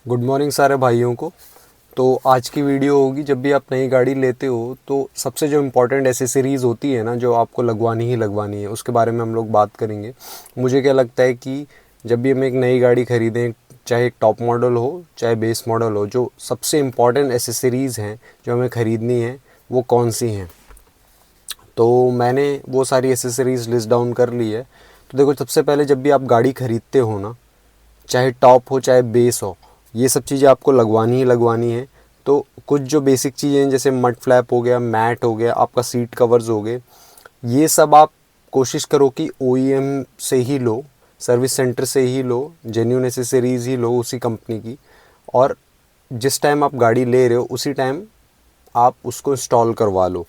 Good morning सारे भाइयों को। तो आज की वीडियो होगी, जब भी आप नई गाड़ी लेते हो तो सबसे जो इम्पोर्टेंट एसेसरीज़ होती है ना, जो आपको लगवानी ही लगवानी है, उसके बारे में हम लोग बात करेंगे। मुझे क्या लगता है कि जब भी हम एक नई गाड़ी ख़रीदें, चाहे एक टॉप मॉडल हो चाहे बेस मॉडल हो, जो सबसे इम्पॉर्टेंट एसेसरीज़ हैं जो हमें ख़रीदनी है वो कौन सी हैं। तो मैंने वो सारी एसेसरीज़ लिस्ट डाउन कर ली है। तो देखो, सबसे पहले जब भी आप गाड़ी ख़रीदते हो ना, चाहे टॉप हो चाहे बेस हो, ये सब चीज़ें आपको लगवानी ही लगवानी है। तो कुछ जो बेसिक चीज़ें हैं, जैसे मड फ्लैप हो गया, मैट हो गया, आपका सीट कवर्स हो गए, ये सब आप कोशिश करो कि ओईएम से ही लो, सर्विस सेंटर से ही लो, जेन्युइन एसेसरीज़ ही लो उसी कंपनी की। और जिस टाइम आप गाड़ी ले रहे हो उसी टाइम आप उसको इंस्टॉल करवा लो।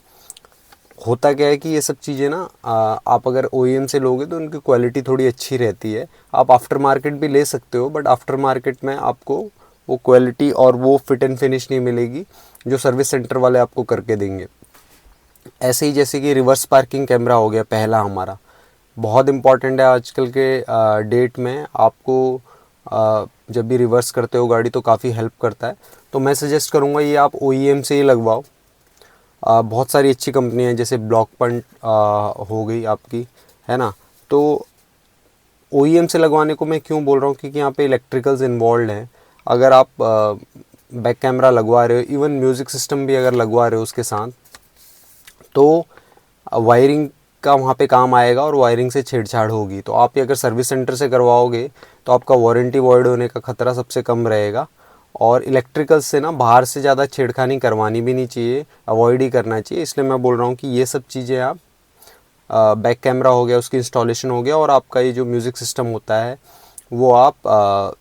होता क्या है कि ये सब चीज़ें ना, आप अगर ओईएम से लोगे तो उनकी क्वालिटी थोड़ी अच्छी रहती है। आप आफ्टर मार्केट भी ले सकते हो, बट आफ्टर मार्केट में आपको वो क्वालिटी और वो फिट एंड फिनिश नहीं मिलेगी जो सर्विस सेंटर वाले आपको करके देंगे। ऐसे ही जैसे कि रिवर्स पार्किंग कैमरा हो गया पहला हमारा, बहुत इम्पॉर्टेंट है आजकल के डेट में। आपको जब भी रिवर्स करते हो गाड़ी तो काफ़ी हेल्प करता है। तो मैं सजेस्ट करूँगा ये आप ओईएम से ही लगवाओ। बहुत सारी अच्छी कंपनी है, जैसे ब्लॉक पॉइंट हो गई आपकी, है ना। तो ओईएम से लगवाने को मैं क्यों बोल रहा हूँ, क्योंकि यहाँ पे इलेक्ट्रिकल्स इन्वॉल्व हैं। अगर आप बैक कैमरा लगवा रहे हो, इवन म्यूज़िक सिस्टम भी अगर लगवा रहे हो उसके साथ, तो वायरिंग का वहाँ पे काम आएगा और वायरिंग से छेड़छाड़ होगी। तो आप ये अगर सर्विस सेंटर से करवाओगे तो आपका वारंटी वॉइड होने का ख़तरा सबसे कम रहेगा। और इलेक्ट्रिकल से ना बाहर से ज़्यादा छेड़खानी करवानी भी नहीं चाहिए, अवॉइड ही करना चाहिए। इसलिए मैं बोल रहा हूँ कि ये सब चीज़ें आप, बैक कैमरा हो गया, उसकी इंस्टॉलेशन हो गया, और आपका ये जो म्यूज़िक सिस्टम होता है वो आप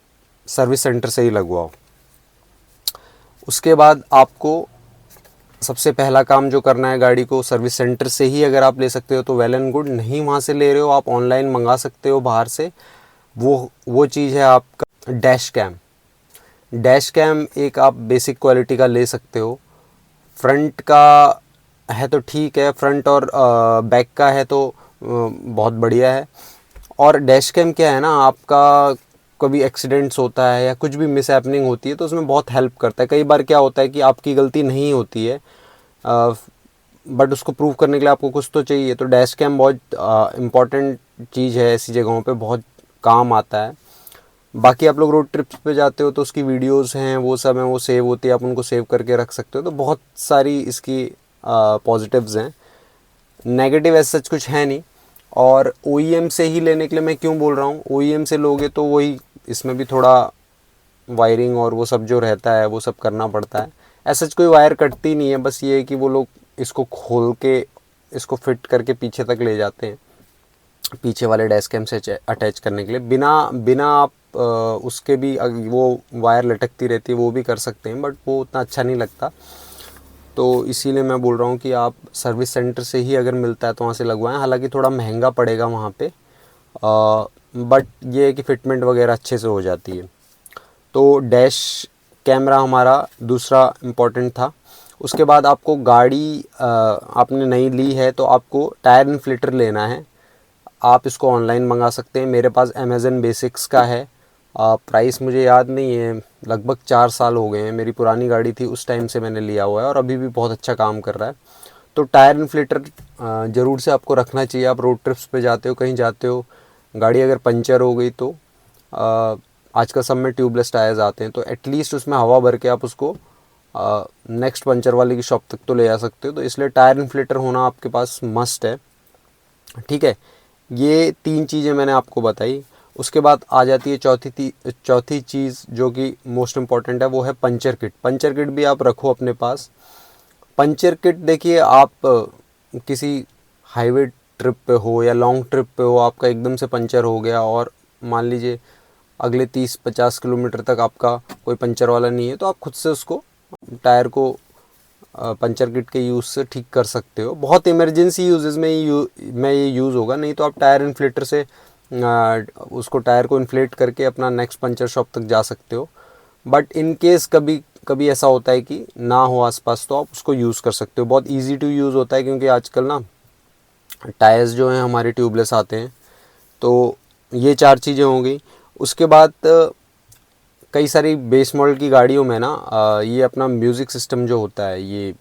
सर्विस सेंटर से ही लगवाओ। उसके बाद आपको सबसे पहला काम जो करना है, गाड़ी को सर्विस सेंटर से ही अगर आप ले सकते हो तो वेल एंड गुड। नहीं वहाँ से ले रहे हो, आप ऑनलाइन मंगा सकते हो बाहर से। वो चीज़ है आपका डैश कैम। डैश कैम एक आप बेसिक क्वालिटी का ले सकते हो। फ्रंट का है तो ठीक है, फ्रंट और बैक का है तो बहुत बढ़िया है। और डैश कैम क्या है ना, आपका कभी एक्सीडेंट्स होता है या कुछ भी मिस हैपनिंग होती है तो उसमें बहुत हेल्प करता है। कई बार क्या होता है कि आपकी गलती नहीं होती है, बट उसको प्रूव करने के लिए आपको कुछ तो चाहिए। तो डैश कैम बहुत इम्पॉर्टेंट चीज़ है, ऐसी जगहों पे बहुत काम आता है। बाकी आप लोग रोड ट्रिप्स पे जाते हो तो उसकी वीडियोस हैं, वो सब हैं, वो सेव होती है, आप उनको सेव करके रख सकते हो। तो बहुत सारी इसकी पॉजिटिव्स हैं, नेगेटिव ऐसा सच कुछ है नहीं। और ओईएम से ही लेने के लिए मैं क्यों बोल रहा हूँ, ओईएम से लोगे तो वही, इसमें भी थोड़ा वायरिंग और वो सब जो रहता है वो सब करना पड़ता है। ऐसा कोई वायर कटती नहीं है, बस ये है कि वो लोग इसको खोल के इसको फिट करके पीछे तक ले जाते हैं, पीछे वाले डैश कैम से अटैच करने के लिए। बिना बिना आप उसके भी वो वायर लटकती रहती है, वो भी कर सकते हैं, बट वो उतना अच्छा नहीं लगता। तो इसीलिए मैं बोल रहा हूँ कि आप सर्विस सेंटर से ही अगर मिलता है तो वहाँ से लगवाएं। हालांकि थोड़ा महंगा पड़ेगा वहाँ पे, बट ये है कि फिटमेंट वगैरह अच्छे से हो जाती है। तो डैश कैमरा हमारा दूसरा इम्पोर्टेंट था। उसके बाद आपको गाड़ी आपने नई ली है तो आपको टायर इन्फ्लेटर लेना है। आप इसको ऑनलाइन मंगा सकते हैं, मेरे पास अमेज़न बेसिक्स का है। प्राइस मुझे याद नहीं है, लगभग 4 साल हो गए हैं, मेरी पुरानी गाड़ी थी उस टाइम से मैंने लिया हुआ है और अभी भी बहुत अच्छा काम कर रहा है। तो टायर इन्फ्लेटर ज़रूर से आपको रखना चाहिए। आप रोड ट्रिप्स पे जाते हो, कहीं जाते हो, गाड़ी अगर पंचर हो गई तो आजकल सब में ट्यूबलेस टायर्स आते हैं, तो एटलीस्ट उसमें हवा भर के आप उसको नेक्स्ट पंचर वाले की शॉप तक तो ले जा सकते हो। तो इसलिए टायर इन्फ्लेटर होना आपके पास मस्ट है, ठीक है। ये 3 चीज़ें मैंने आपको बताई। उसके बाद आ जाती है चौथी चीज़ जो कि मोस्ट इम्पॉर्टेंट है, वो है पंचर किट। पंचर किट भी आप रखो अपने पास। पंचर किट देखिए, आप किसी हाईवे ट्रिप पे हो या लॉन्ग ट्रिप पे हो, आपका एकदम से पंचर हो गया और मान लीजिए अगले 30-50 किलोमीटर तक आपका कोई पंचर वाला नहीं है, तो आप खुद से उसको टायर को पंचर किट के यूज़ से ठीक कर सकते हो। बहुत इमरजेंसी यूजेस में ये यूज़ होगा, नहीं तो आप टायर इन्फ्लेटर से उसको टायर को इन्फ्लेट करके अपना नेक्स्ट पंचर शॉप तक जा सकते हो। बट इन केस कभी कभी ऐसा होता है कि ना हो आसपास, तो आप उसको यूज़ कर सकते हो। बहुत इजी टू यूज़ होता है, क्योंकि आजकल ना टायर्स जो हैं हमारे ट्यूबलेस आते हैं। तो ये 4 चीज़ें हो गई। उसके बाद कई सारी बेस मॉडल की गाड़ियों में ना ये अपना म्यूज़िक सिस्टम जो होता है, ये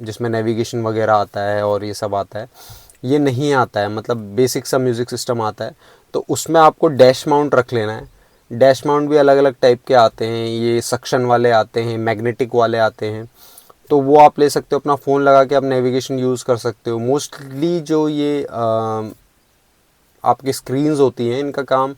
जिसमें नेविगेशन वगैरह आता है और ये सब आता है, ये नहीं आता है। मतलब बेसिक सा म्यूज़िक सिस्टम आता है, तो उसमें आपको डैश माउंट रख लेना है। डैश माउंट भी अलग अलग टाइप के आते हैं, ये सक्शन वाले आते हैं, मैग्नेटिक वाले आते हैं, तो वो आप ले सकते हो। अपना फ़ोन लगा के आप नेविगेशन यूज़ कर सकते हो। मोस्टली जो ये आपकी स्क्रीन्स होती हैं, इनका काम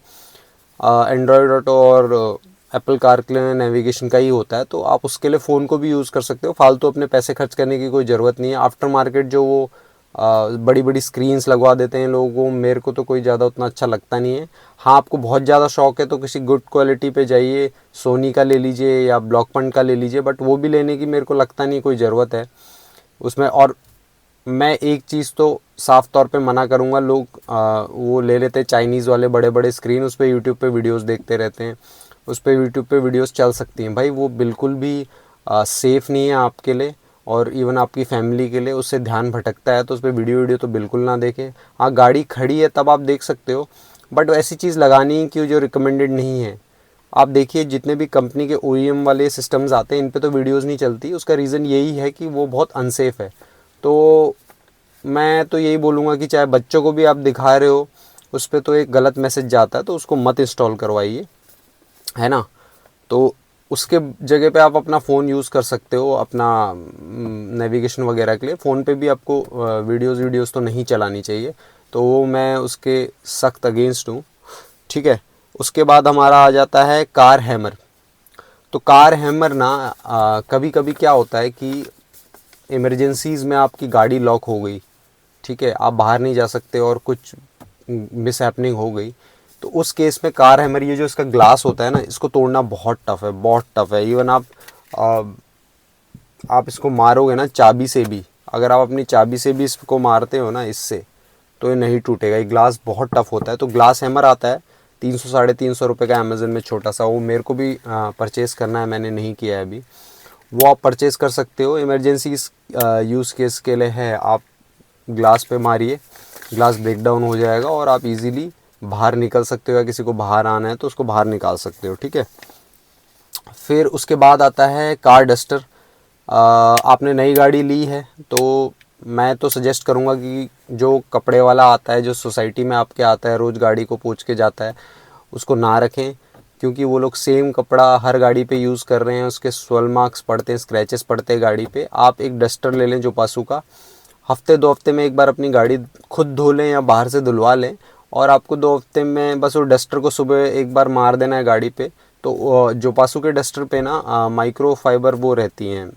एंड्रॉयड ऑटो और एप्पल कारप्ले नेविगेशन का ही होता है, तो आप उसके लिए फ़ोन को भी यूज़ कर सकते हो। फालतू अपने पैसे खर्च करने की कोई ज़रूरत नहीं है। आफ्टर मार्केट जो वो बड़ी बड़ी स्क्रीन्स लगवा देते हैं लोगों को, मेरे को तो कोई ज़्यादा उतना अच्छा लगता नहीं है। हाँ, आपको बहुत ज़्यादा शौक है तो किसी गुड क्वालिटी पे जाइए, सोनी का ले लीजिए या ब्लॉकपॉइंट का ले लीजिए, बट वो भी लेने की मेरे को लगता नहीं कोई ज़रूरत है उसमें। और मैं एक चीज़ तो साफ़ तौर पे मना करूँगा, लोग वो ले लेते हैं चाइनीज़ वाले बड़े बड़े स्क्रीन, उस पर यूट्यूब पे वीडियोस देखते रहते हैं। उस पर यूट्यूब पे वीडियोस चल सकती हैं भाई, वो बिल्कुल भी सेफ़ नहीं है आपके लिए और इवन आपकी फैमिली के लिए। उससे ध्यान भटकता है, तो उस पर वीडियो तो बिल्कुल ना देखें। हाँ, गाड़ी खड़ी है तब आप देख सकते हो, बट ऐसी चीज़ लगानी क्यों जो रिकमेंडेड नहीं है। आप देखिए जितने भी कंपनी के OEM वाले सिस्टम्स आते हैं, इन पे तो वीडियोस नहीं चलती। उसका रीज़न यही है कि वो बहुत अनसेफ़ है। तो मैं तो यही बोलूँगा कि चाहे बच्चों को भी आप दिखा रहे हो, उस पर तो एक गलत मैसेज जाता है, तो उसको मत इंस्टॉल करवाइए, है ना। तो उसके जगह पे आप अपना फ़ोन यूज़ कर सकते हो अपना नेविगेशन वगैरह के लिए। फ़ोन पे भी आपको वीडियोस तो नहीं चलानी चाहिए, तो वो मैं उसके सख्त अगेंस्ट हूँ, ठीक है। उसके बाद हमारा आ जाता है कार हैमर। तो कार हैमर ना कभी कभी क्या होता है कि इमरजेंसीज़ में आपकी गाड़ी लॉक हो गई, ठीक है, आप बाहर नहीं जा सकते और कुछ मिस हैपनिंग हो गई, तो उस केस में कार हैमर, ये जो इसका ग्लास होता है ना, इसको तोड़ना बहुत टफ़ है, बहुत टफ़ है। इवन आप इसको मारोगे ना चाबी से भी, अगर आप अपनी चाबी से भी इसको मारते हो ना इससे, तो ये नहीं टूटेगा। ये ग्लास बहुत टफ़ होता है। तो ग्लास हैमर आता है 300 साढ़े 300 रुपये का अमेज़न में, छोटा सा। वो मेरे को भी परचेज़ करना है, मैंने नहीं किया है अभी। वो आप परचेज़ कर सकते हो, इमरजेंसी यूज़ केस के लिए है। आप ग्लास पे मारिए, ग्लास ब्रेक डाउन हो जाएगा और आप इजीली बाहर निकल सकते हो, या किसी को बाहर आना है तो उसको बाहर निकाल सकते हो, ठीक है। फिर उसके बाद आता है कार डस्टर। आपने नई गाड़ी ली है तो मैं तो सजेस्ट करूँगा कि जो कपड़े वाला आता है, जो सोसाइटी में आपके आता है, रोज़ गाड़ी को पोंछ के जाता है, उसको ना रखें, क्योंकि वो लोग सेम कपड़ा हर गाड़ी पे यूज़ कर रहे हैं, उसके स्वेल मार्क्स पड़ते हैं, स्क्रैचेस पड़ते हैं गाड़ी पे। आप एक डस्टर ले लें जो पासू का, हफ्ते 2 हफ्ते में एक बार अपनी गाड़ी खुद धो लें या बाहर से धुलवा लें, और आपको 2 हफ्ते में बस वो डस्टर को सुबह एक बार मार देना है गाड़ी पे। तो जो पासू के डस्टर पे ना माइक्रो फाइबर वो रहती हैं,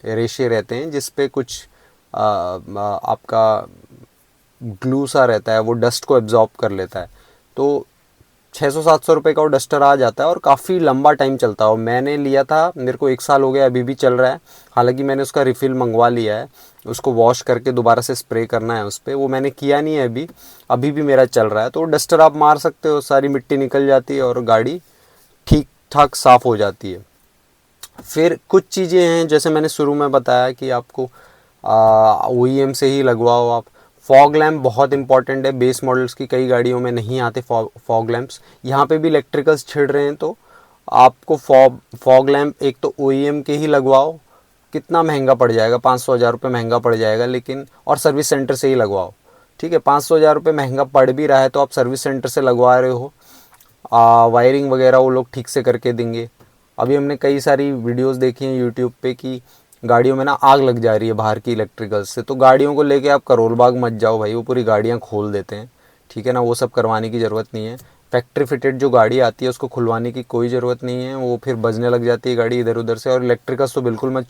रेशे रहते हैं, जिस पे कुछ आपका ग्लू सा रहता है, वो डस्ट को एब्जॉर्ब कर लेता है। तो 600-700 रुपये का वो डस्टर आ जाता है और काफ़ी लंबा टाइम चलता है। और मैंने लिया था, मेरे को 1 साल हो गया, अभी भी चल रहा है। हालांकि मैंने उसका रिफ़िल मंगवा लिया है, उसको वॉश करके दोबारा से स्प्रे करना है उस पर, वो मैंने किया नहीं है अभी। अभी भी मेरा चल रहा है। तो डस्टर आप मार सकते हो, सारी मिट्टी निकल जाती है और गाड़ी ठीक ठाक साफ़ हो जाती है। फिर कुछ चीज़ें हैं, जैसे मैंने शुरू में बताया कि आपको OEM से ही लगवाओ आप। फॉग लैम्प बहुत इंपॉर्टेंट है, बेस मॉडल्स की कई गाड़ियों में नहीं आते फॉग लैम्प्स। यहाँ पे भी इलेक्ट्रिकल्स छिड़ रहे हैं, तो आपको फॉग लैम्प एक तो OEM के ही लगवाओ। कितना महंगा पड़ जाएगा, 500-1000 रुपये महंगा पड़ जाएगा, लेकिन और सर्विस सेंटर से ही लगवाओ, ठीक है। 500-1000 रुपये महंगा पड़ भी रहा है तो आप सर्विस सेंटर से लगवा रहे हो, वायरिंग वगैरह वो लोग ठीक से करके देंगे। अभी हमने कई सारी वीडियोस देखी हैं यूट्यूब पे कि गाड़ियों में ना आग लग जा रही है बाहर की इलेक्ट्रिकल्स से, तो गाड़ियों को लेके आप करोल बाग मत जाओ भाई, वो पूरी गाड़ियाँ खोल देते हैं, ठीक है ना। वो सब करवाने की ज़रूरत नहीं है। फैक्ट्री फिटेड जो गाड़ी आती है उसको खुलवाने की कोई ज़रूरत नहीं है, वो फिर बजने लग जाती है गाड़ी इधर उधर से। और इलेक्ट्रिकल्स तो बिल्कुल मत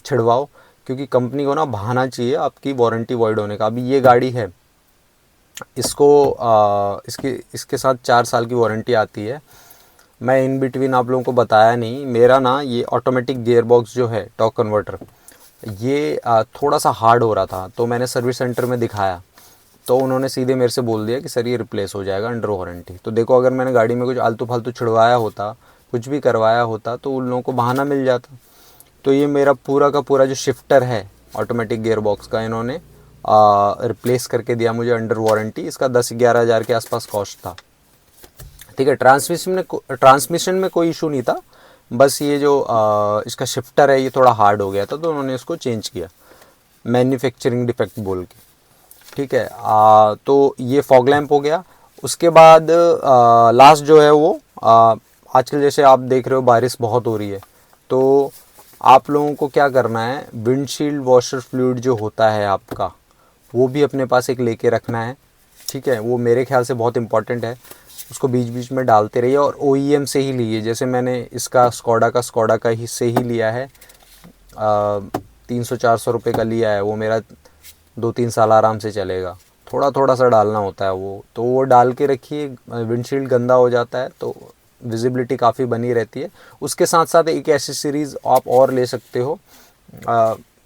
छिड़वाओ, क्योंकि कंपनी को ना बहाना चाहिए आपकी वारंटी वॉइड होने का। अभी ये गाड़ी है, इसको इसके साथ 4 साल की वारंटी आती है। मैं इन बिटवीन आप लोगों को बताया नहीं, मेरा ना ये ऑटोमेटिक गियर बॉक्स जो है, टॉर्क कन्वर्टर, ये थोड़ा सा हार्ड हो रहा था, तो मैंने सर्विस सेंटर में दिखाया, तो उन्होंने सीधे मेरे से बोल दिया कि सर ये रिप्लेस हो जाएगा अंडर वारंटी। तो देखो, अगर मैंने गाड़ी में कुछ आलतू फालतू छिड़वाया होता, कुछ भी करवाया होता, तो उन लोगों को बहाना मिल जाता। तो ये मेरा पूरा का पूरा जो शिफ्टर है ऑटोमेटिक गियर बॉक्स का, इन्होंने रिप्लेस करके दिया मुझे अंडर वारंटी। इसका 10-11 हज़ार के आसपास कॉस्ट था, ठीक है। ट्रांसमिशन में कोई इशू नहीं था, बस ये जो इसका शिफ्टर है ये थोड़ा हार्ड हो गया था, तो उन्होंने इसको चेंज किया, मैन्युफैक्चरिंग डिफेक्ट बोल के। ठीक है। तो ये फॉग लैंप हो गया। उसके बाद लास्ट जो है वो आजकल जैसे आप देख रहे हो बारिश बहुत हो रही है, तो आप लोगों को क्या करना है, विंडशील्ड वॉशर फ्लूइड जो होता है आपका, वो भी अपने पास एक लेके रखना है। ठीक है, वो मेरे ख्याल से बहुत इंपॉर्टेंट है, उसको बीच बीच में डालते रहिए। और OEM से ही लीजिए, जैसे मैंने इसका स्कॉडा का ही से ही लिया है, 300-400 रुपये का लिया है, वो मेरा 2-3 साल आराम से चलेगा। थोड़ा थोड़ा सा डालना होता है वो, तो वो डाल के रखिए। विंडशील्ड गंदा हो जाता है तो विजिबिलिटी काफ़ी बनी रहती है। उसके साथ साथ एक एसेसरीज़ आप और ले सकते हो,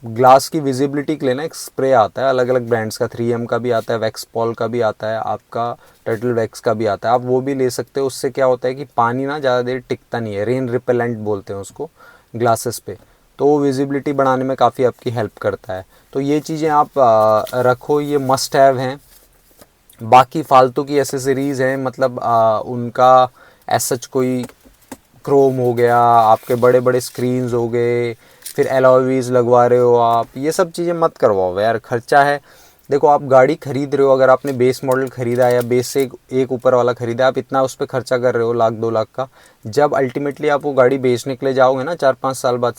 ग्लास की विजिबिलिटी के लिए ना एक स्प्रे आता है अलग अलग ब्रांड्स का, 3M का भी आता है, वैक्सपॉल का भी आता है, आपका टर्टल वैक्स का भी आता है, आप वो भी ले सकते हो। उससे क्या होता है कि पानी ना ज़्यादा देर टिकता नहीं है, रेन रिपेलेंट बोलते हैं उसको ग्लासेस पे, तो वो विजिबिलिटी बढ़ाने में काफ़ी आपकी हेल्प करता है। तो ये चीज़ें आप रखो, ये मस्ट हैव हैं। बाकी फालतू की एसेसरीज़ हैं, मतलब उनका ऐसा कोई क्रोम हो गया, आपके बड़े बड़े स्क्रीन्स हो गए, फिर अलॉय व्हील्स लगवा रहे हो आप, ये सब चीज़ें मत करवाओ यार, खर्चा है। देखो आप गाड़ी खरीद रहे हो, अगर आपने बेस मॉडल खरीदा है या बेस से एक ऊपर वाला खरीदा है, आप इतना उस पर खर्चा कर रहे हो 1-2 लाख का, जब अल्टीमेटली आप वो गाड़ी बेचने के लिए जाओगे ना 4-5 साल बाद,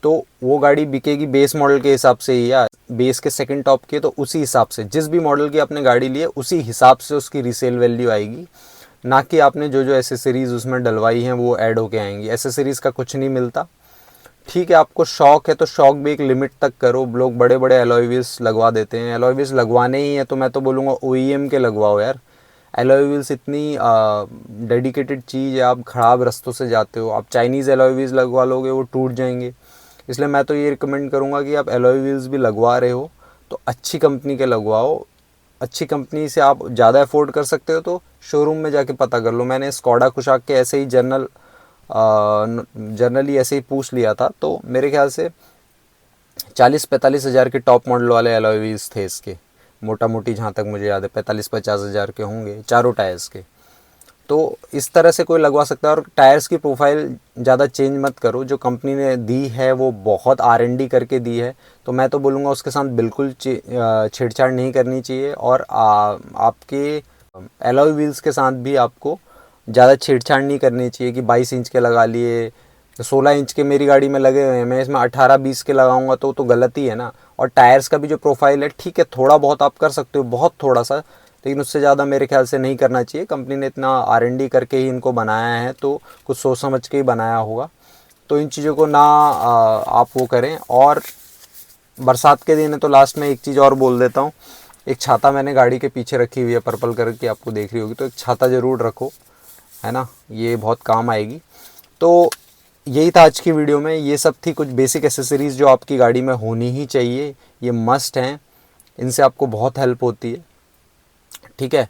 तो वो गाड़ी बिकेगी बेस मॉडल के हिसाब से ही, या बेस के सेकंड टॉप के, तो उसी हिसाब से जिस भी मॉडल की आपने गाड़ी ली है उसी हिसाब से उसकी रीसेल वैल्यू आएगी, ना कि आपने जो जो एसेसरीज़ उसमें डलवाई हैं वो ऐड होके आएंगी। एसेसरीज़ का कुछ नहीं मिलता। ठीक है, आपको शौक है तो शौक भी एक लिमिट तक करो। लोग बड़े बड़े अलॉय व्हील्स लगवा देते हैं, अलॉय व्हील्स लगवाने ही है तो मैं तो बोलूँगा OEM के लगवाओ यार। अलॉय व्हील्स इतनी डेडिकेटेड चीज़ है, आप ख़राब रास्तों से जाते हो, आप चाइनीज़ अलॉय व्हील्स लगवा लोगे वो टूट जाएंगे। इसलिए मैं तो ये रिकमेंड करूँगा कि आप अलॉय व्हील्स भी लगवा रहे हो तो अच्छी कंपनी के लगवाओ। अच्छी कंपनी से आप ज़्यादा अफोर्ड कर सकते हो तो शोरूम में जाके पता कर लो। मैंने स्कॉडा कुशाक के ऐसे ही जनरली ऐसे ही पूछ लिया था, तो मेरे ख्याल से 40-45 हज़ार के टॉप मॉडल वाले अलॉय व्हील्स थे इसके, मोटा मोटी जहाँ तक मुझे याद है 45-50 हज़ार के होंगे चारों टायर्स के। तो इस तरह से कोई लगवा सकता है। और टायर्स की प्रोफाइल ज़्यादा चेंज मत करो, जो कंपनी ने दी है वो बहुत R&D करके दी है, तो मैं तो बोलूँगा उसके साथ बिल्कुल छेड़छाड़ नहीं करनी चाहिए। और आपके एलॉय व्हील्स के साथ भी आपको ज़्यादा छेड़छाड़ नहीं करनी चाहिए कि 22 इंच के लगा लिए, 16 इंच के मेरी गाड़ी में लगे हुए हैं, मैं इसमें 18-20 के लगाऊंगा तो गलत ही है ना। और टायर्स का भी जो प्रोफाइल है, ठीक है थोड़ा बहुत आप कर सकते हो, बहुत थोड़ा सा, लेकिन उससे ज़्यादा मेरे ख्याल से नहीं करना चाहिए। कंपनी ने इतना R&D करके ही इनको बनाया है, तो कुछ सोच समझ के ही बनाया होगा। तो इन चीज़ों को ना आप वो करें। और बरसात के दिन है तो लास्ट में एक चीज़ और बोल देता हूँ, एक छाता मैंने गाड़ी के पीछे रखी हुई है पर्पल कलर की, आपको देख रही होगी, तो एक छाता ज़रूर रखो, है ना, ये बहुत काम आएगी। तो यही था आज की वीडियो में, ये सब थी कुछ बेसिक एसेसरीज़ जो आपकी गाड़ी में होनी ही चाहिए, ये मस्ट हैं, इनसे आपको बहुत हेल्प होती है। ठीक है,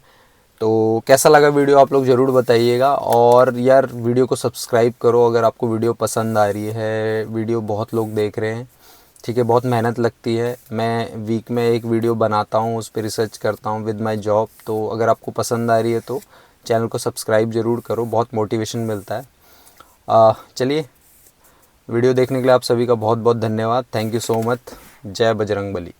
तो कैसा लगा वीडियो आप लोग ज़रूर बताइएगा। और यार वीडियो को सब्सक्राइब करो अगर आपको वीडियो पसंद आ रही है। वीडियो बहुत लोग देख रहे हैं, ठीक है, बहुत मेहनत लगती है, मैं वीक में एक वीडियो बनाता हूँ, उस पर रिसर्च करता हूँ विद माय जॉब। तो अगर आपको पसंद आ रही है तो चैनल को सब्सक्राइब ज़रूर करो, बहुत मोटिवेशन मिलता है। चलिए, वीडियो देखने के लिए आप सभी का बहुत बहुत धन्यवाद। Thank you so much. जय बजरंगबली।